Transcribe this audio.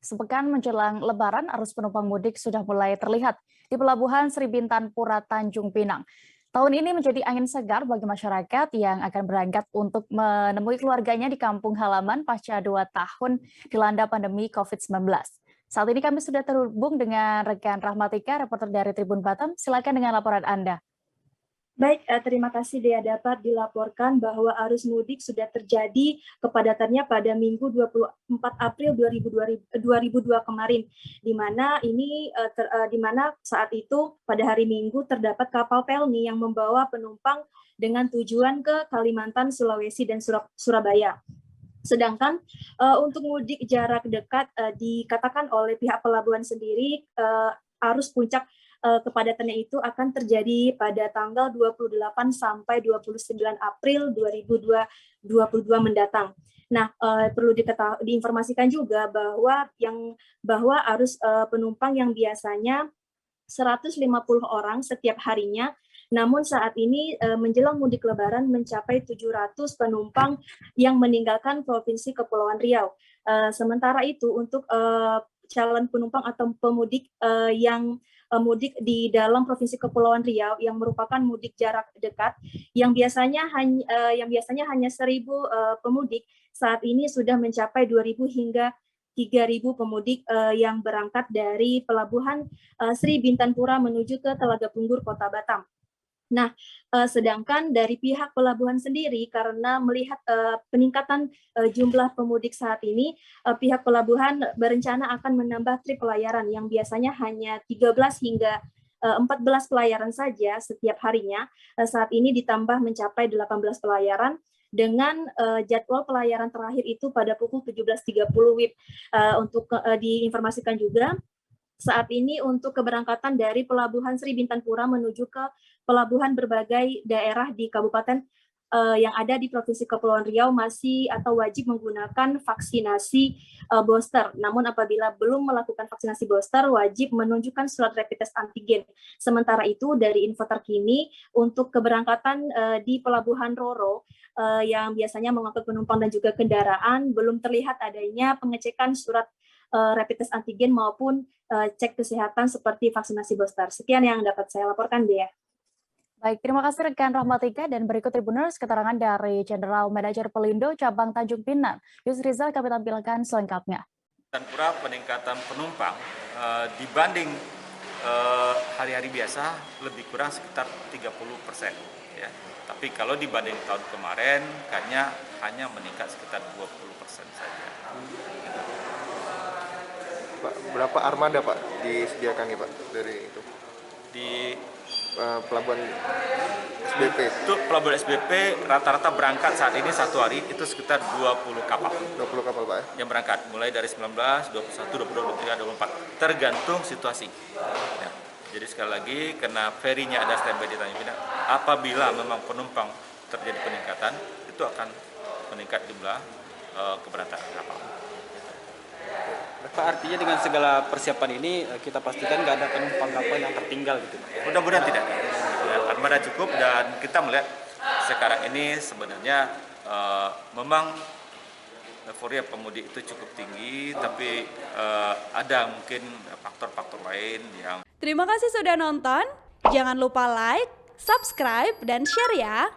Sepekan menjelang Lebaran, arus penumpang mudik sudah mulai terlihat di Pelabuhan Sri Bintan Pura Tanjung Pinang. Tahun ini menjadi angin segar bagi masyarakat yang akan berangkat untuk menemui keluarganya di kampung halaman pasca 2 tahun dilanda pandemi COVID-19. Saat ini kami sudah terhubung dengan rekan Rahmatika, reporter dari Tribun Batam. Silakan dengan laporan Anda. Baik, terima kasih Dea. Dapat dilaporkan bahwa arus mudik sudah terjadi kepadatannya pada Minggu 24 April 2002 kemarin, di mana saat itu pada hari Minggu terdapat kapal pelni yang membawa penumpang dengan tujuan ke Kalimantan, Sulawesi, dan Surabaya. Sedangkan untuk mudik jarak dekat dikatakan oleh pihak pelabuhan sendiri arus puncak kepadatannya itu akan terjadi pada tanggal 28 sampai 29 April 2022 mendatang. Nah, perlu diinformasikan juga bahwa arus penumpang yang biasanya 150 orang setiap harinya, namun saat ini menjelang mudik Lebaran mencapai 700 penumpang yang meninggalkan Provinsi Kepulauan Riau. Sementara itu untuk calon penumpang atau pemudik yang mudik di dalam Provinsi Kepulauan Riau yang merupakan mudik jarak dekat yang biasanya hanya 1.000 pemudik, saat ini sudah mencapai 2.000 hingga 3.000 pemudik yang berangkat dari Pelabuhan Sri Bintan Pura menuju ke Telaga Punggur, Kota Batam. Nah, sedangkan dari pihak pelabuhan sendiri, karena melihat peningkatan jumlah pemudik saat ini, pihak pelabuhan berencana akan menambah trip pelayaran yang biasanya hanya 13 hingga 14 pelayaran saja setiap harinya. Saat ini ditambah mencapai 18 pelayaran dengan jadwal pelayaran terakhir itu pada pukul 17.30 WIB. Untuk diinformasikan juga, saat ini untuk keberangkatan dari Pelabuhan Sri Bintan Pura menuju ke pelabuhan berbagai daerah di kabupaten yang ada di Provinsi Kepulauan Riau masih atau wajib menggunakan vaksinasi booster. Namun apabila belum melakukan vaksinasi booster, wajib menunjukkan surat rapid test antigen. Sementara itu dari info terkini untuk keberangkatan di Pelabuhan Roro yang biasanya mengangkut penumpang dan juga kendaraan, belum terlihat adanya pengecekan surat rapid test antigen maupun cek kesehatan seperti vaksinasi booster. Sekian yang dapat saya laporkan, Dea. Baik, terima kasih rekan Rahmatika, dan berikut Tribuners keterangan dari General Manager Pelindo Cabang Tanjung Pinang. Yus Rizal kami tampilkan selengkapnya. Tanpura peningkatan penumpang dibanding hari-hari biasa lebih kurang sekitar 30%. Ya. Tapi kalau dibanding tahun kemarin, hanya meningkat sekitar 20% saja. Pak, berapa armada Pak disediakan nih Pak dari itu? Di pelabuhan SBP. Untuk pelabuhan SBP rata-rata berangkat saat ini satu hari itu sekitar 20 kapal. 20 kapal Pak ya? Yang berangkat mulai dari 19, 21, 22, 23, 24 tergantung situasi. Ya. Jadi sekali lagi karena ferinya ada standby di Tanjung Pinang, apabila memang penumpang terjadi peningkatan itu akan meningkat jumlah keberangkatan kapal. Pak, artinya dengan segala persiapan ini kita pastikan nggak ada penumpang kapal yang tertinggal gitu. Mudah-mudahan tidak. Ya, armada cukup dan kita melihat sekarang ini sebenarnya memang euforia pemudik itu cukup tinggi, tapi ada mungkin faktor-faktor lain yang. Terima kasih sudah nonton. Jangan lupa like, subscribe, dan share ya.